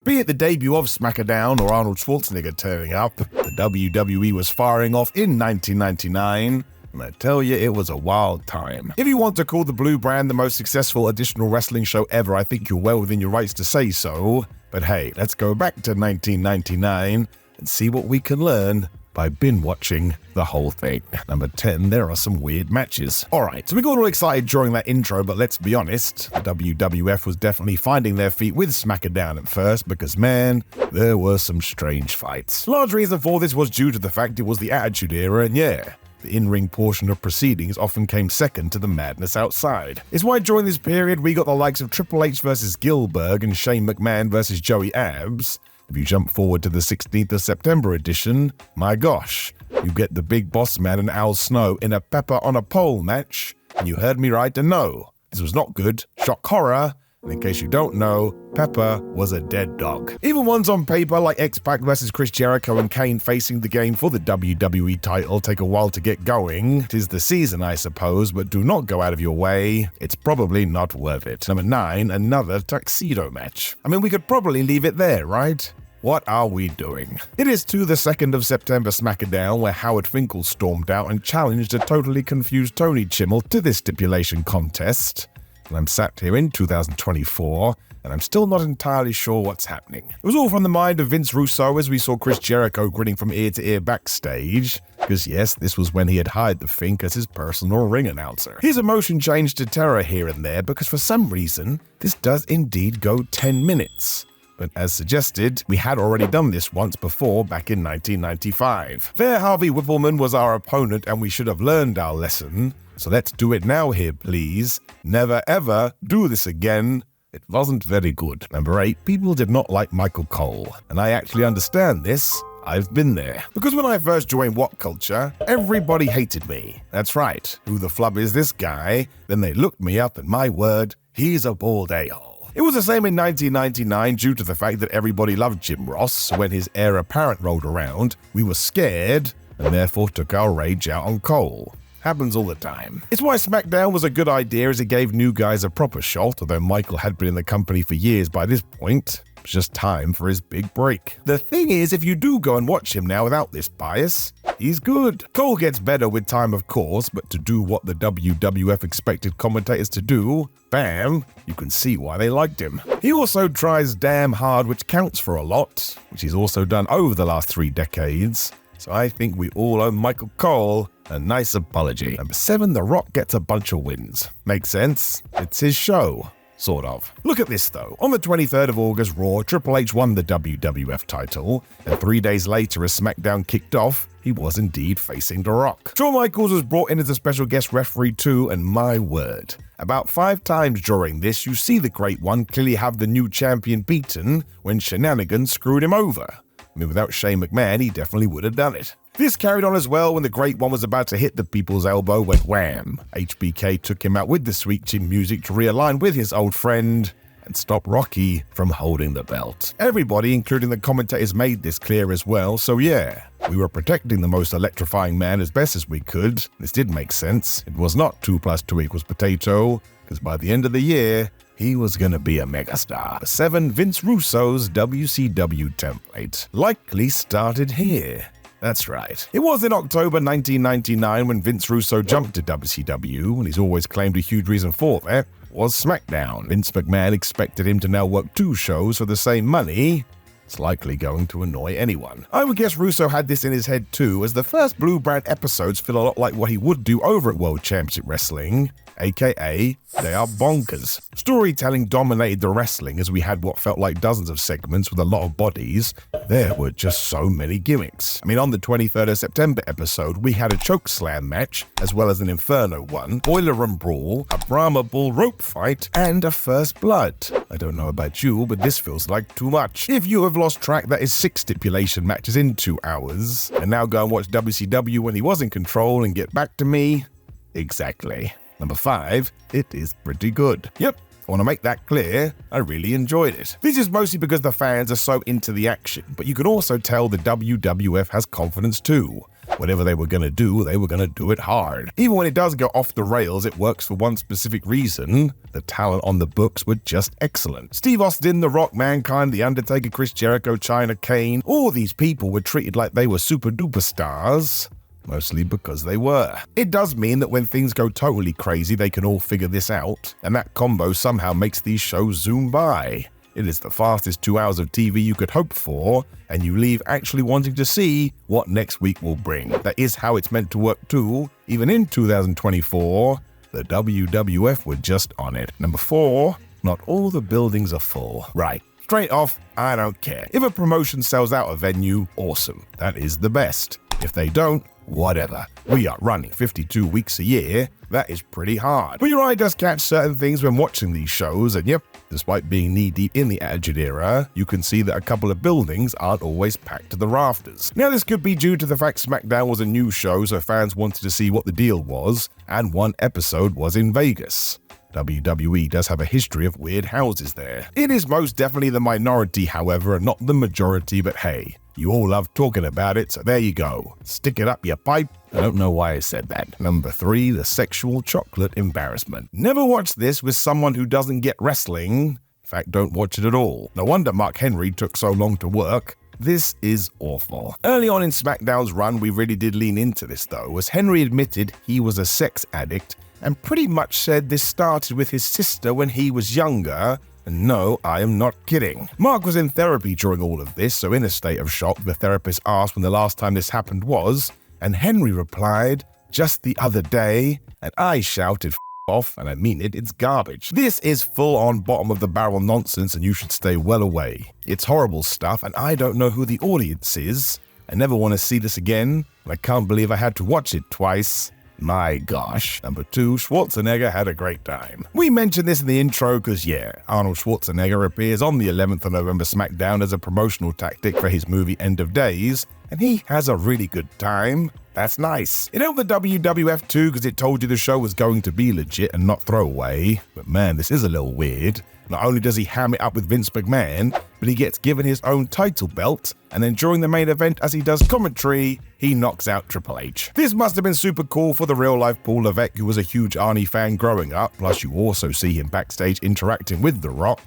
Be it the debut of SmackDown or Arnold Schwarzenegger turning up, the WWE was firing off in 1999. And I tell you, it was a wild time. If you want to call the Blue Brand the most successful additional wrestling show ever, I think you're well within your rights to say so. But hey, let's go back to 1999 and see what we can learn by binge-watching the whole thing. Number 10, there are some weird matches. Alright, so we got all excited during that intro, but let's be honest, the WWF was definitely finding their feet with SmackDown at first because, man, there were some strange fights. Large reason for this was due to the fact it was the Attitude Era, and yeah, the in-ring portion of proceedings often came second to the madness outside. It's why during this period we got the likes of Triple H versus Gillberg and Shane McMahon versus Joey Abs. If you jump forward to the 16th of September edition, my gosh, you get the Big Boss Man and Al Snow in a pepper on a pole match, and you heard me right, and no, this was not good, shock horror, and in case you don't know, Pepper was a dead dog. Even ones on paper like X-Pac versus Chris Jericho and Kane facing the game for the WWE title take a while to get going. 'Tis the season, I suppose, but do not go out of your way. It's probably not worth it. Number 9, another tuxedo match. I mean, we could probably leave it there, right? What are we doing? It is to the 2nd of September SmackDown where Howard Finkel stormed out and challenged a totally confused Tony Chimel to this stipulation contest. And I'm sat here in 2024, and I'm still not entirely sure what's happening. It was all from the mind of Vince Russo as we saw Chris Jericho grinning from ear to ear backstage, because yes, this was when he had hired the Fink as his personal ring announcer. His emotion changed to terror here and there because for some reason, this does indeed go 10 minutes. But as suggested, we had already done this once before back in 1995. There, Harvey Whippleman was our opponent and we should have learned our lesson. So let's do it now here, please. Never ever do this again. It wasn't very good. Number 8, people did not like Michael Cole. And I actually understand this. I've been there. Because when I first joined What Culture, everybody hated me. That's right. Who the flub is this guy? Then they looked me up and my word, he's a bald a-hole. It was the same in 1999 due to the fact that everybody loved Jim Ross. When his heir apparent rolled around, we were scared and therefore took our rage out on Cole. Happens all the time. It's why SmackDown was a good idea as it gave new guys a proper shot, although Michael had been in the company for years by this point. It was just time for his big break. The thing is, if you do go and watch him now without this bias, he's good. Cole gets better with time, of course, but to do what the WWF expected commentators to do, bam, you can see why they liked him. He also tries damn hard, which counts for a lot, which he's also done over the last 3 decades. So I think we all owe Michael Cole a nice apology. Number 7, The Rock gets a bunch of wins. Makes sense. It's his show. Sort of. Look at this though. On the 23rd of August, Raw, Triple H won the WWF title, and 3 days later as SmackDown kicked off, he was indeed facing The Rock. Shawn Michaels was brought in as a special guest referee too, and my word. About 5 times during this, you see the Great One clearly have the new champion beaten when shenanigans screwed him over. I mean, without Shane McMahon, he definitely would have done it. This carried on as well when the Great One was about to hit the people's elbow when wham, HBK took him out with the sweet chin music to realign with his old friend and stop Rocky from holding the belt. Everybody, including the commentators, made this clear as well, so yeah, we were protecting the most electrifying man as best as we could. This did make sense. It was not 2 + 2 = potato, because by the end of the year, he was gonna be a megastar. 7, Vince Russo's WCW template likely started here. That's right. It was in October 1999 when Vince Russo jumped to WCW, and he's always claimed a huge reason for that was SmackDown. Vince McMahon expected him to now work 2 shows for the same money. It's likely going to annoy anyone. I would guess Russo had this in his head too, as the first Blue Brand episodes feel a lot like what he would do over at World Championship Wrestling, aka they are bonkers. Storytelling dominated the wrestling as we had what felt like dozens of segments with a lot of bodies. There were just so many gimmicks. I mean, on the 23rd of September episode, we had a chokeslam match, as well as an Inferno one, Boiler Room Brawl, a Brahma Bull rope fight, and a First Blood. I don't know about you, but this feels like too much. If you have lost track, that is 6 stipulation matches in 2 hours. And now go and watch WCW when he was in control and get back to me. Exactly. Number 5, it is pretty good. Yep, I want to make that clear, I really enjoyed it. This is mostly because the fans are so into the action, but you can also tell the WWF has confidence too. Whatever they were gonna do, they were gonna do it hard. Even when it does go off the rails, it works for one specific reason. The talent on the books were just excellent. Steve Austin, The Rock, Mankind, The Undertaker, Chris Jericho, China, Kane, all these people were treated like they were super duper stars. Mostly because they were. It does mean that when things go totally crazy, they can all figure this out, and that combo somehow makes these shows zoom by. It is the fastest 2 hours of TV you could hope for, and you leave actually wanting to see what next week will bring. That is how it's meant to work too. Even in 2024, the WWF were just on it. Number 4, not all the buildings are full. Right. Straight off, I don't care. If a promotion sells out a venue, awesome. That is the best. If they don't, whatever. We are running 52 weeks a year. That is pretty hard. But your eye does catch certain things when watching these shows, and yep, despite being knee-deep in the Attitude Era, you can see that a couple of buildings aren't always packed to the rafters. Now, this could be due to the fact SmackDown was a new show, so fans wanted to see what the deal was, and one episode was in Vegas. WWE does have a history of weird houses there. It is most definitely the minority, however, and not the majority, but hey, you all love talking about it, so there you go. Stick it up your pipe. I don't know why I said that. Number 3, the sexual chocolate embarrassment. Never watch this with someone who doesn't get wrestling. In fact, don't watch it at all. No wonder Mark Henry took so long to work. This is awful. Early on in SmackDown's run, we really did lean into this though, as Henry admitted he was a sex addict and pretty much said this started with his sister when he was younger. And no, I am not kidding. Mark was in therapy during all of this, so in a state of shock, the therapist asked when the last time this happened was, and Henry replied, just the other day, and I shouted, F off, and I mean it, it's garbage. This is full-on bottom-of-the-barrel nonsense, and you should stay well away. It's horrible stuff, and I don't know who the audience is. I never want to see this again, and I can't believe I had to watch it twice. My gosh. Number 2, Schwarzenegger had a great time. We mentioned this in the intro because yeah, Arnold Schwarzenegger appears on the 11th of November SmackDown as a promotional tactic for his movie End of Days, and he has a really good time. That's nice. It helped the WWF too because it told you the show was going to be legit and not throwaway, but man, this is a little weird. Not only does he ham it up with Vince McMahon, but he gets given his own title belt, and then during the main event as he does commentary, he knocks out Triple H. This must have been super cool for the real-life Paul Levesque, who was a huge Arnie fan growing up, plus you also see him backstage interacting with The Rock.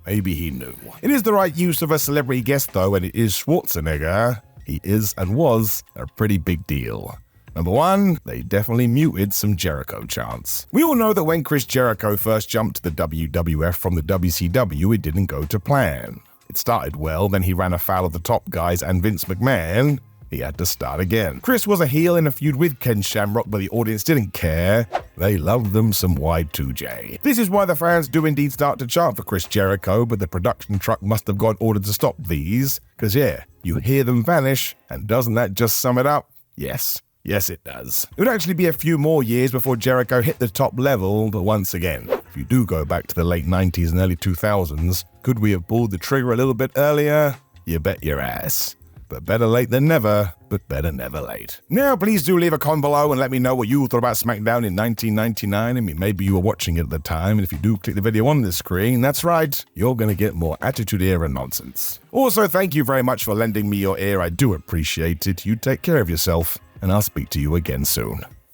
Maybe he knew. It is the right use of a celebrity guest though, and it is Schwarzenegger. He is and was a pretty big deal. Number 1, they definitely muted some Jericho chants. We all know that when Chris Jericho first jumped to the WWF from the WCW, it didn't go to plan. It started well, then he ran afoul of the top guys and Vince McMahon. He had to start again. Chris was a heel in a feud with Ken Shamrock, but the audience didn't care. They loved them some Y2J. This is why the fans do indeed start to chant for Chris Jericho, but the production truck must have got ordered to stop these. Cause yeah, you hear them vanish, and doesn't that just sum it up? Yes. Yes, it does. It would actually be a few more years before Jericho hit the top level, but once again, if you do go back to the late 90s and early 2000s, could we have pulled the trigger a little bit earlier? You bet your ass. But better late than never, but better never late. Now, please do leave a comment below and let me know what you thought about SmackDown in 1999. I mean, maybe you were watching it at the time, and if you do click the video on the screen, that's right, you're going to get more Attitude Era nonsense. Also, thank you very much for lending me your ear. I do appreciate it. You take care of yourself, and I'll speak to you again soon.